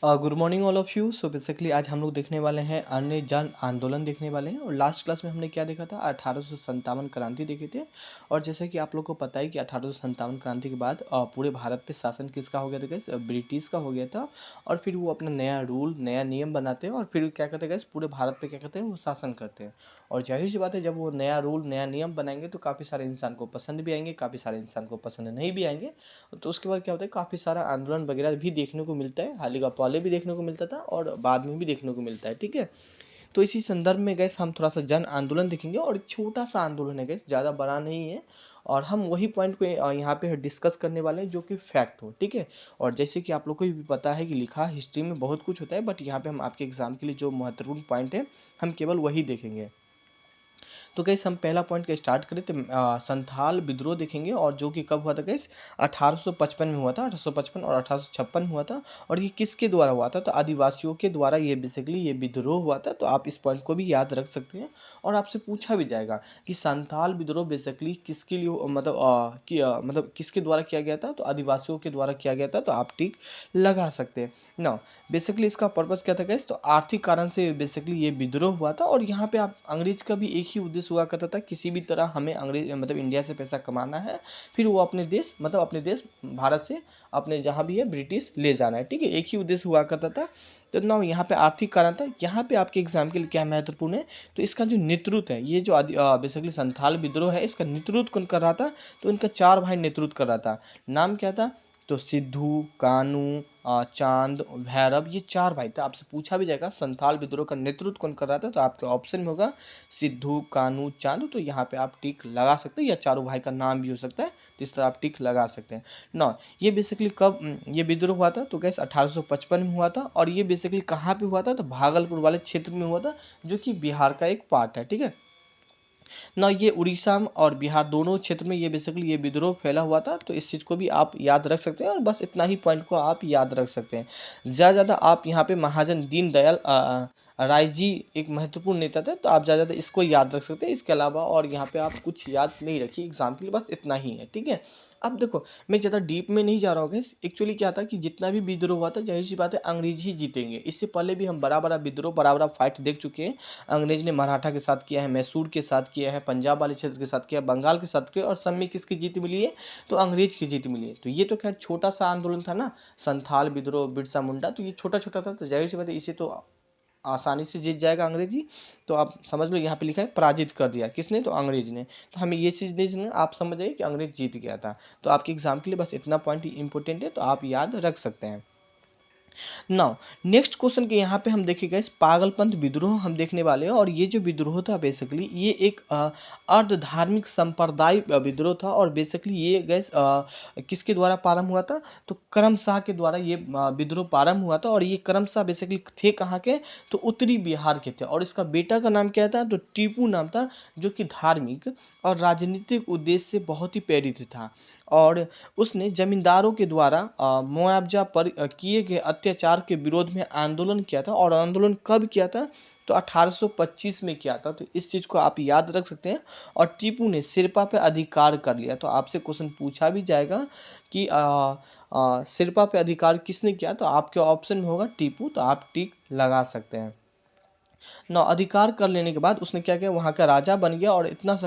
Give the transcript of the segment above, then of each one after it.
Good morning all of you. So basically आज हम लोग देखने वाले हैं अन्य जन आंदोलन देखने वाले हैं। और लास्ट क्लास में हमने क्या देखा था, 1857 क्रांति देखे थे। और जैसे कि आप लोग को पता है कि 1857 क्रांति के बाद पूरे भारत पे शासन किसका हो गया था गैस, ब्रिटिश का हो गया था। और फिर वो अपना नया रूल नया नियम बनाते हैं और फिर क्या करते हैं गैस, पूरे भारत पे क्या करते हैं, वो शासन करते हैं। और जाहिर सी बात है, जब वो नया रूल नया नियम बनाएंगे तो काफ़ी सारे इंसान को पसंद भी आएंगे, काफ़ी सारे इंसान को पसंद नहीं भी आएंगे। तो उसके बाद क्या होता है, काफ़ी सारा आंदोलन वगैरह भी देखने को मिलता है। हाल ही का पहले भी देखने को मिलता था और बाद में भी देखने को मिलता है, ठीक है। तो इसी संदर्भ में गैस हम थोड़ा सा जन आंदोलन देखेंगे और छोटा सा आंदोलन है गैस, ज़्यादा बड़ा नहीं है। और हम वही पॉइंट को यहाँ पे डिस्कस करने वाले हैं जो कि फैक्ट हो, ठीक है। और जैसे कि आप लोग को भी पता है कि लिखा हिस्ट्री में बहुत कुछ होता है, बट यहाँ पे हम आपके एग्जाम के लिए जो महत्वपूर्ण पॉइंट है हम केवल वही देखेंगे। तो गैस हम पहला पॉइंट का स्टार्ट करें तो संथाल विद्रोह देखेंगे। और जो कि कब हुआ था गैस, 1855 में हुआ था। 1855 और 1856 में हुआ था। और ये किसके द्वारा हुआ था, तो आदिवासियों के द्वारा ये बेसिकली ये विद्रोह हुआ था। तो आप इस पॉइंट को भी याद रख सकते हैं। और आपसे पूछा भी जाएगा कि संथाल विद्रोह बेसिकली किसके लिए मतलब मतलब किसके द्वारा किया गया था, तो आदिवासियों के द्वारा किया गया था। तो आप टिक लगा सकते हैं ना। बेसिकली इसका पर्पस क्या था गैस, तो आर्थिक कारण से बेसिकली ये विद्रोह हुआ था। और यहाँ पे आप अंग्रेज का भी एक ही उद्देश्य हुआ करता था, किसी भी तरह हमें अंग्रेज मतलब इंडिया से पैसा कमाना है, फिर वो अपने देश मतलब अपने देश भारत से अपने जहाँ भी है ब्रिटिश ले जाना है, ठीक है। एक ही उद्देश्य हुआ करता था। तो ना यहाँ पे आर्थिक कारण था। यहाँ पे आपके एग्जाम के लिए क्या महत्वपूर्ण है, तो इसका जो नेतृत्व है, ये जो बेसिकली संथाल विद्रोह है, इसका नेतृत्व कौन कर रहा था, तो इनका चार भाई नेतृत्व कर रहा था। नाम क्या था, तो सिद्धू, कानू, चांद, भैरव, ये चार भाई थे। आपसे पूछा भी जाएगा संथाल विद्रोह का नेतृत्व कौन कर रहा था, तो आपके ऑप्शन में होगा सिद्धू, कानू, चांद। तो यहाँ पे आप टिक लगा सकते हैं, या चारों भाई का नाम भी हो सकता है, तो इस तरह आप टिक लगा सकते हैं ना। ये बेसिकली कब ये विद्रोह हुआ था, तो गैस 1855 में हुआ था। और ये बेसिकली कहाँ पे हुआ था, तो भागलपुर वाले क्षेत्र में हुआ था, जो कि बिहार का एक पार्ट है, ठीक है ना। ये उड़ीसा और बिहार दोनों क्षेत्र में ये बेसिकली ये विद्रोह फैला हुआ था। तो इस चीज़ को भी आप याद रख सकते हैं, और बस इतना ही पॉइंट को आप याद रख सकते हैं। ज़्यादा आप यहाँ पे महाजन दीनदयाल राय जी एक महत्वपूर्ण नेता थे, तो आप ज़्यादा इसको याद रख सकते हैं। इसके अलावा और यहाँ पे आप कुछ याद नहीं रखिए एग्जाम के लिए, बस इतना ही है, ठीक है। अब देखो, मैं ज़्यादा डीप में नहीं जा रहा हूँ गैस। एक्चुअली क्या था कि जितना भी विद्रोह हुआ था, जाहिर सी बात है अंग्रेज ही जीतेंगे। इससे पहले भी हम बड़ा बड़ा विद्रोह बड़ा बड़ा फाइट देख चुके हैं। अंग्रेज ने मराठा के साथ किया है, मैसूर के साथ किया है, पंजाब वाले क्षेत्र के साथ किया, बंगाल के साथ किया, और सब में किसकी जीत मिली है, तो अंग्रेज की जीत मिली है। तो ये तो खैर छोटा सा आंदोलन था ना, संथाल विद्रोह, बिरसा मुंडा, तो ये छोटा छोटा था। तो जाहिर सी बात है इसे तो आसानी से जीत जाएगा अंग्रेजी। तो आप समझ लो, यहाँ पे लिखा है पराजित कर दिया, किसने, तो अंग्रेज ने। तो हमें ये चीज़ नहीं समझना, आप समझ जाइए कि अंग्रेज जीत गया था। तो आपके एग्जाम के लिए बस इतना पॉइंट इंपॉर्टेंट है, तो आप याद रख सकते हैं। नाउ नेक्स्ट क्वेश्चन के यहाँ पे हम देखेंगे इस पागलपंथ विद्रोह हम देखने वाले हैं। और ये जो विद्रोह था बेसिकली ये एक अर्ध धार्मिक संप्रदाय विद्रोह था। और बेसिकली ये गैस किसके द्वारा प्रारंभ हुआ था, तो करम शाह के द्वारा ये विद्रोह प्रारंभ हुआ था। और ये करम शाह बेसिकली थे कहाँ के, तो उत्तरी बिहार के थे। और इसका बेटा का नाम क्या था, तो टीपू नाम था, जो कि धार्मिक और राजनीतिक उद्देश्य से बहुत ही प्रेरित था। और उसने जमींदारों के द्वारा मुआवजा पर किए गए अत्याचार के विरोध में आंदोलन किया था। और आंदोलन कब किया था, तो 1825 में किया था। तो इस चीज़ को आप याद रख सकते हैं। और टीपू ने सिरपा पे अधिकार कर लिया। तो आपसे क्वेश्चन पूछा भी जाएगा कि सिरपा पे अधिकार किसने किया, तो आपके ऑप्शन में होगा टीपू। तो आप टिक लगा सकते हैं ना। अधिकार कर लेने के बाद उसने क्या किया, वहाँ का राजा बन गया। और इतना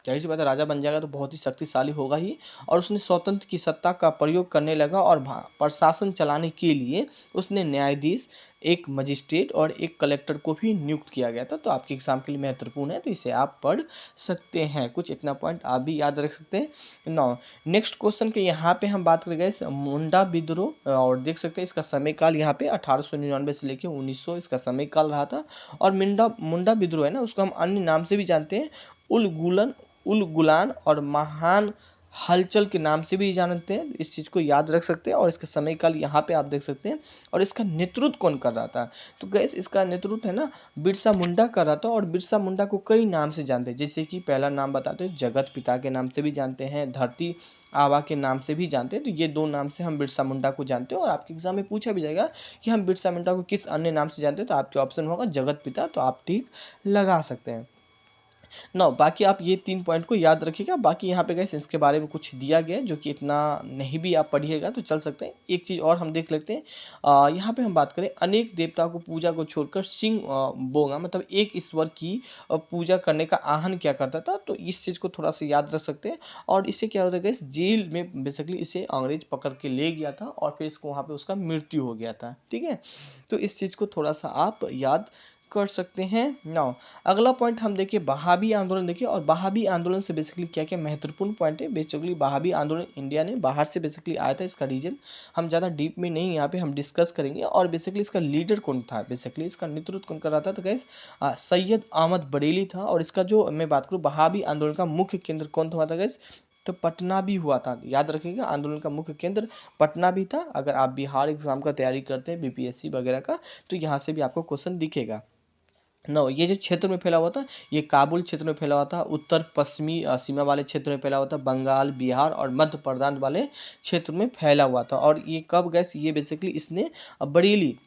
जाहिर सी बात है, राजा बन जाएगा तो बहुत ही शक्तिशाली होगा ही। और उसने स्वतंत्र की सत्ता का प्रयोग करने लगा। और प्रशासन चलाने के लिए उसने न्यायाधीश, एक मजिस्ट्रेट और एक कलेक्टर को भी नियुक्त किया गया था। तो आपके एग्जाम के लिए महत्वपूर्ण है, तो इसे आप पढ़ सकते हैं। कुछ इतना पॉइंट आप भी याद रख सकते हैं ना। नेक्स्ट क्वेश्चन के यहाँ पे हम बात करेंगे इस मुंडा विद्रोह। और देख सकते हैं इसका समय काल यहाँ पे 1899 से लेकर 1900 इसका समय काल रहा था। और मुंडा मुंडा विद्रोह है ना, उसको हम अन्य नाम से भी जानते हैं, उलगुलन, उलगुलान और महान हलचल के नाम से भी जानते हैं। इस चीज़ को याद रख सकते हैं। और इसका समय काल यहाँ पे आप देख सकते हैं। और इसका नेतृत्व कौन कर रहा था, तो गैस इसका नेतृत्व है ना बिरसा मुंडा कर रहा था। और बिरसा मुंडा को कई नाम से जानते हैं, जैसे कि पहला नाम बताते हैं जगत पिता के नाम से भी जानते हैं, धरती आबा के नाम से भी जानते हैं। तो ये दो नाम से हम बिरसा मुंडा को जानते हैं। और आपके एग्जाम में पूछा भी जाएगा कि हम बिरसा मुंडा को किस अन्य नाम से जानते हैं, तो आपके ऑप्शन होगा जगत पिता। तो आप ठीक लगा सकते हैं ना बाकी आप ये 3 पॉइंट को याद रखिएगा। बाकी यहाँ पे गाइस इसके बारे में कुछ दिया गया है जो कि इतना नहीं भी आप पढ़िएगा तो चल सकते हैं। एक चीज़ और हम देख लेते हैं, यहाँ पे हम बात करें अनेक देवता को पूजा को छोड़कर सिंह बोंगा मतलब एक ईश्वर की पूजा करने का आहन क्या करता था, तो इस चीज़ को थोड़ा-सा याद रख सकते हैं। और इससे क्या होता है गाइस, जेल में बेसिकली इसे अंग्रेज पकड़ के ले गया था और फिर इसको वहाँ पे उसका मृत्यु हो गया था, ठीक है? तो इस चीज़ को थोड़ा-सा आप याद कर सकते हैं। नाउ अगला पॉइंट हम देखिए वहाबी आंदोलन देखिए, और वहाबी आंदोलन से बेसिकली क्या-क्या महत्वपूर्ण पॉइंट है। बेसिकली वहाबी आंदोलन इंडिया ने बाहर से बेसिकली आया था, इसका रीजन हम ज़्यादा डीप में नहीं यहाँ पे हम डिस्कस करेंगे। और बेसिकली इसका लीडर कौन था, बेसिकली इसका नेतृत्व कौन कर रहा था, तो गाइस सैयद अहमद बरेली था। और इसका जो मैं बात करूँ वहाबी आंदोलन का मुख्य केंद्र कौन था गाइस, तो पटना भी हुआ था। याद रखिएगा आंदोलन का मुख्य केंद्र पटना भी था। अगर आप बिहार एग्जाम का तैयारी करते हैं बीपीएससी वगैरह का, तो यहाँ से भी आपको क्वेश्चन दिखेगा। नो ये जो क्षेत्र में फैला हुआ था, ये काबुल क्षेत्र में फैला हुआ था, उत्तर पश्चिमी सीमा वाले क्षेत्र में फैला हुआ था, बंगाल, बिहार और मध्य प्रदेश वाले क्षेत्र में फैला हुआ था। और ये कब गैस, ये बेसिकली इसने बरेली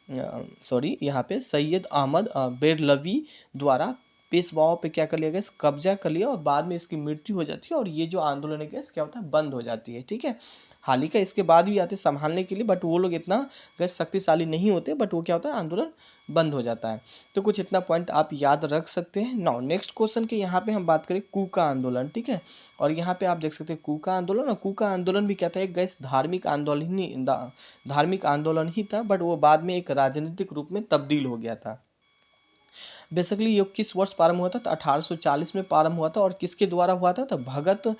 सॉरी यहाँ पे सैयद अहमद बेरलवी द्वारा पेशवाओं पे क्या कर लिया गया, कब्जा कर लिया, और बाद में इसकी मृत्यु हो जाती है। और ये जो आंदोलन है गैस क्या होता है, बंद हो जाती है, ठीक है। हाल ही का इसके बाद भी आते संभालने के लिए, बट वो लोग इतना गैस शक्तिशाली नहीं होते, बट वो क्या होता है, आंदोलन बंद हो जाता है। तो कुछ इतना पॉइंट आप याद रख सकते हैं। नाउ नेक्स्ट क्वेश्चन के यहाँ पे हम बात करें कूका आंदोलन, ठीक है। और यहाँ पे आप देख सकते हैं कूका आंदोलन, और कूका आंदोलन भी क्या था, एक गैस धार्मिक आंदोलन ही था, बट वो बाद में एक राजनीतिक रूप में तब्दील हो गया था। बेसिकली ये किस वर्ष प्रारंभ हुआ था, तो 1840 में प्रारंभ हुआ था। और किसके द्वारा हुआ था, तो भगत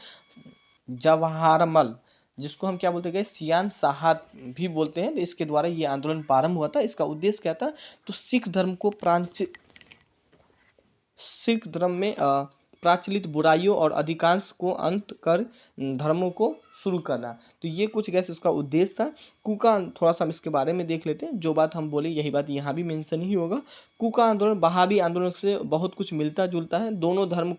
जवाहरमल, जिसको हम क्या बोलते हैं, सियान साहब भी बोलते हैं, तो इसके द्वारा ये आंदोलन प्रारंभ हुआ था। इसका उद्देश्य क्या था, तो सिख धर्म में प्रचलित बुराइयों और अधिकांश को अंत कर धर्मों को शुरू करना। तो ये कुछ गैस उसका उद्देश्य था। कुका थोड़ा सा हम इसके बारे में देख लेते हैं। जो बात हम बोले यही बात यहाँ भी मेंशन ही होगा। कुका आंदोलन वहाबी आंदोलन से बहुत कुछ मिलता जुलता है। दोनों धर्म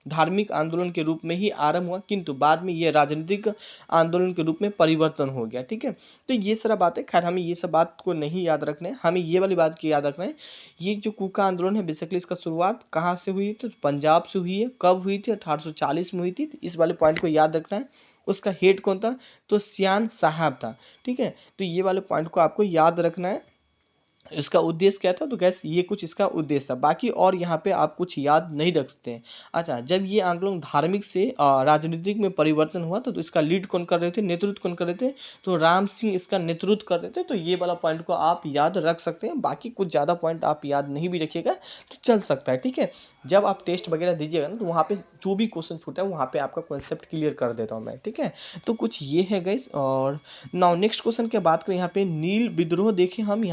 धार्मिक आंदोलन के रूप में ही आरंभ हुआ, किंतु बाद में ये राजनीतिक आंदोलन के रूप में परिवर्तन हो गया, ठीक है। तो ये सारा बातें, खैर हमें ये सब बात को नहीं याद रखना है, हमें ये वाली बात की याद रखना है। ये जो कूका आंदोलन है बेसिकली इसका शुरुआत कहाँ से हुई, तो पंजाब से हुई है। कब हुई थी, 1840 में हुई थी। तो इस वाले पॉइंट को याद रखना है। उसका हेड कौन था, तो सियान साहब था, ठीक है। तो ये वाले पॉइंट को आपको याद रखना है। इसका उद्देश्य क्या था, तो गैस ये कुछ इसका उद्देश्य था। बाकी और यहाँ पे आप कुछ याद नहीं रख सकते हैं। अच्छा, जब ये आंदोलन धार्मिक से राजनीतिक में परिवर्तन हुआ तो इसका लीड कौन कर रहे थे, नेतृत्व कौन कर रहे थे, तो राम सिंह इसका नेतृत्व कर रहे थे। तो ये वाला पॉइंट को आप याद रख सकते हैं। बाकी कुछ ज़्यादा पॉइंट आप याद नहीं भी रखिएगा तो चल सकता है, ठीक है। जब आप टेस्ट वगैरह दीजिएगा ना, तो वहाँ पे जो भी क्वेश्चन छूटा है वहाँ पे आपका कॉन्सेप्ट क्लियर कर देता हूँ मैं, ठीक है। तो कुछ ये है गाइस। और नाउ नेक्स्ट क्वेश्चन की बात करें, यहाँ पे नील विद्रोह देखें हम।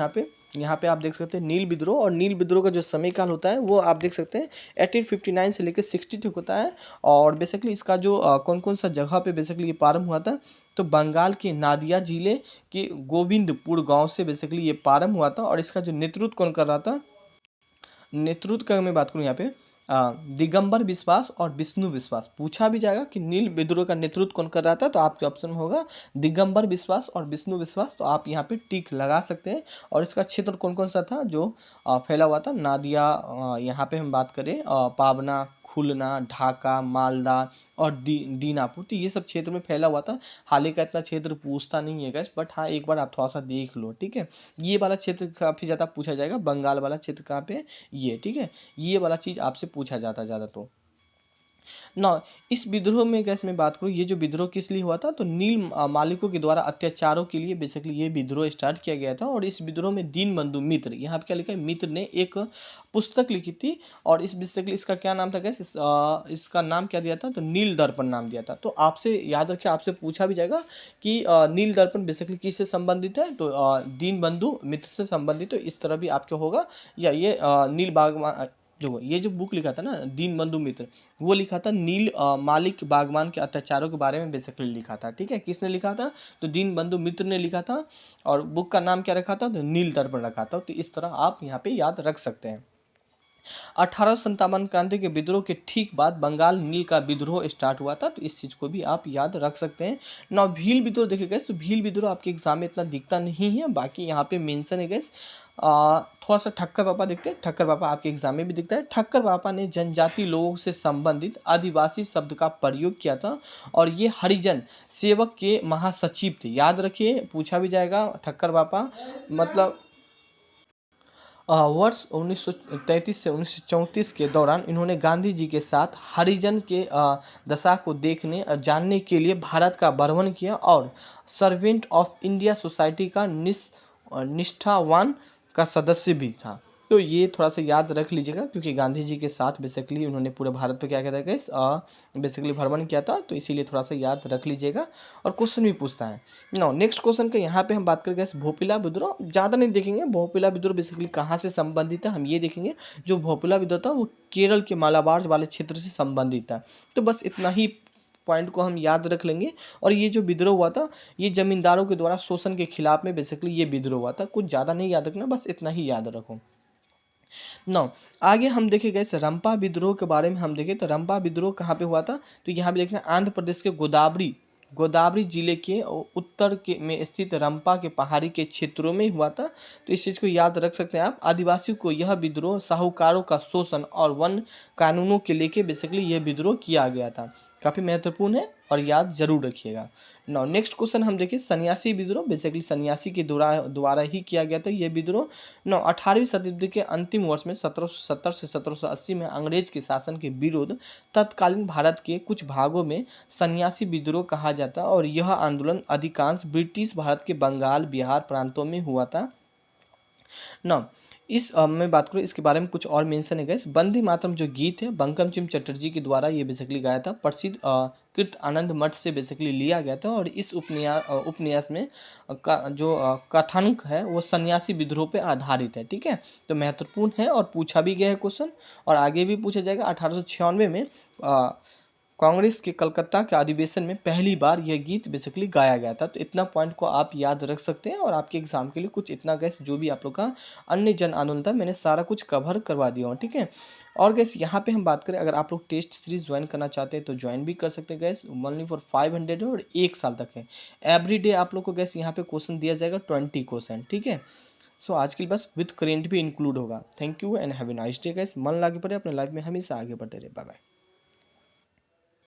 यहाँ पे आप देख सकते हैं नील विद्रोह, और नील विद्रोह का जो समय काल होता है वो आप देख सकते हैं 1859 से लेकर 60 तक होता है। और बेसिकली इसका जो कौन कौन सा जगह पे बेसिकली ये प्रारंभ हुआ था, तो बंगाल के नादिया जिले के गोविंदपुर गांव से बेसिकली ये प्रारंभ हुआ था। और इसका जो नेतृत्व कौन कर रहा था, नेतृत्व का मैं बात करूँ यहाँ पे दिगंबर विश्वास और विष्णु विश्वास। पूछा भी जाएगा कि नील विद्रोह का नेतृत्व कौन कर रहा था, तो आपके ऑप्शन में होगा दिगंबर विश्वास और विष्णु विश्वास। तो आप यहाँ पे टिक लगा सकते हैं। और इसका क्षेत्र कौन कौन सा था जो फैला हुआ था, नादिया, यहाँ पे हम बात करें पावना, खुलना, ढाका, मालदा और दीनापुर, तो ये सब क्षेत्र में फैला हुआ था। हाल ही का इतना क्षेत्र पूछता नहीं है गैस, बट हाँ एक बार आप थोड़ा सा देख लो, ठीक है। ये वाला क्षेत्र काफ़ी ज़्यादा पूछा जाएगा, बंगाल वाला क्षेत्र कहाँ पे है, ये, ठीक है। ये वाला चीज़ आपसे पूछा जाता है ज़्यादा। तो ना इस विद्रोह में कैसे मैं बात करूँ, ये जो विद्रोह किस लिए हुआ था, तो नील मालिकों के द्वारा अत्याचारों के लिए बेसिकली ये विद्रोह स्टार्ट किया गया था। और इस विद्रोह में दीनबंधु मित्र, यहाँ पे क्या लिखा है, मित्र ने एक पुस्तक लिखी थी। और इस बेसिकली इसका क्या नाम था गैस, इसका नाम क्या दिया था, तो नील दर्पण नाम दिया था। तो आपसे याद रखिए, आपसे पूछा भी जाएगा कि नील दर्पण बेसिकली किससे संबंधित है, तो दीनबंधु मित्र से संबंधित। तो इस तरह भी आपके होगा। या ये नील बागवान, जो ये जो बुक लिखा था ना दीनबंधु मित्र, वो लिखा था नील मालिक बागवान के अत्याचारों के बारे में बेसिकली लिखा था, ठीक है। किसने लिखा था, तो दीनबंधु मित्र ने लिखा था। और बुक का नाम क्या रखा था, तो नील दर्पण रखा था। तो इस तरह आप यहाँ पे याद रख सकते हैं। 1857 क्रांति के विद्रोह के ठीक बाद बंगाल नील का विद्रोह स्टार्ट हुआ था, तो इस चीज़ को भी आप याद रख सकते हैं। ना भील विद्रोह देखिए गैस, तो भील विद्रोह आपके एग्जाम में इतना दिखता नहीं है, बाकी यहाँ पे मेंशन है गैस। थोड़ा सा ठक्कर बाबा देखते हैं। ठक्कर बाबा आपके एग्जाम में भी दिखता है। ठक्कर बाबा ने जनजाति लोगों से संबंधित आदिवासी शब्द का प्रयोग किया था और ये हरिजन सेवक के महासचिव थे। याद रखिए, पूछा भी जाएगा। ठक्कर बाबा मतलब वर्ष 1933 से 1934 के दौरान इन्होंने गांधी जी के साथ हरिजन के दशा को देखने जानने के लिए भारत का भ्रमण किया और सर्वेंट ऑफ इंडिया सोसाइटी का निष्ठावान का सदस्य भी था। तो ये थोड़ा सा याद रख लीजिएगा, क्योंकि गांधी जी के साथ बेसिकली उन्होंने पूरे भारत पे क्या कहता है बेसिकली भ्रमण किया था, तो इसीलिए थोड़ा सा याद रख लीजिएगा। और क्वेश्चन भी पूछता है। नो नेक्स्ट क्वेश्चन का यहाँ पे हम बात करेंगे भोपिला विद्रोह। ज़्यादा नहीं देखेंगे भोपिला विद्रोह बेसिकली कहाँ से संबंधित है, हम ये देखेंगे। जो भोपिला विद्रोह था वो केरल के मालाबार वाले क्षेत्र से संबंधित था। तो बस इतना ही पॉइंट को हम याद रख लेंगे। और ये जो विद्रोह हुआ था ये जमींदारों के द्वारा शोषण के खिलाफ में बेसिकली ये विद्रोह हुआ था। कुछ ज़्यादा नहीं याद रखना, बस इतना ही याद रखो। नौ आगे हम देखेंगे इस रंपा विद्रोह के बारे में। हम देखें तो रंपा विद्रोह कहाँ पे हुआ था, तो यहाँ पे देखना आंध्र प्रदेश के गोदावरी गोदावरी जिले के उत्तर के में स्थित रंपा के पहाड़ी के क्षेत्रों में हुआ था। तो इस चीज़ को याद रख सकते हैं आप। आदिवासियों को यह विद्रोह साहूकारों का शोषण और वन कानूनों के लेके बेसिकली यह विद्रोह किया गया था। काफ़ी महत्वपूर्ण है और याद जरूर रखिएगा। नाउ नेक्स्ट क्वेश्चन हम देखिए सन्यासी विद्रोह। बेसिकली सन्यासी के द्वारा ही किया गया था यह विद्रोह। नौ 18वीं शताब्दी के अंतिम वर्ष में 1770 से 1780 में अंग्रेज के शासन के विरुद्ध तत्कालीन भारत के कुछ भागों में सन्यासी विद्रोह कहा जाता और यह आंदोलन अधिकांश ब्रिटिश भारत के बंगाल बिहार प्रांतों में हुआ था। नौ इस मैं बात करूँ इसके बारे में कुछ और मेंशन है गैस। वंदे मातरम जो गीत है बंकिम चंद्र चटर्जी के द्वारा ये बेसिकली गाया था। प्रसिद्ध कृत आनंद मठ से बेसिकली लिया गया था और इस उपन्यास में जो कथानक है वो सन्यासी विद्रोह पे आधारित है। ठीक है, तो महत्वपूर्ण है और पूछा भी गया है क्वेश्चन और आगे भी पूछा जाएगा। 1896 में कांग्रेस के कलकत्ता के अधिवेशन में पहली बार यह गीत बेसिकली गाया गया था। तो इतना पॉइंट को आप याद रख सकते हैं और आपके एग्जाम के लिए कुछ इतना गैस जो भी आप लोग का अन्य जन आंदोलन था मैंने सारा कुछ कवर करवा दिया हूँ। ठीक है, और गैस यहाँ पे हम बात करें अगर आप लोग टेस्ट सीरीज ज्वाइन करना चाहते हैं तो ज्वाइन भी कर सकते हैं गैस। ओनली फॉर 500 है और 1 साल तक है। एवरी डे आप लोग को गैस यहाँ पे क्वेश्चन दिया जाएगा 20 क्वेश्चन। ठीक है, सो आज के लिए बस विथ करेंट भी इंक्लूड होगा। Thank you and have a nice day gas. मन लागे पड़े अपने लाइफ में हमेशा आगे बढ़ते रहे। Bye bye.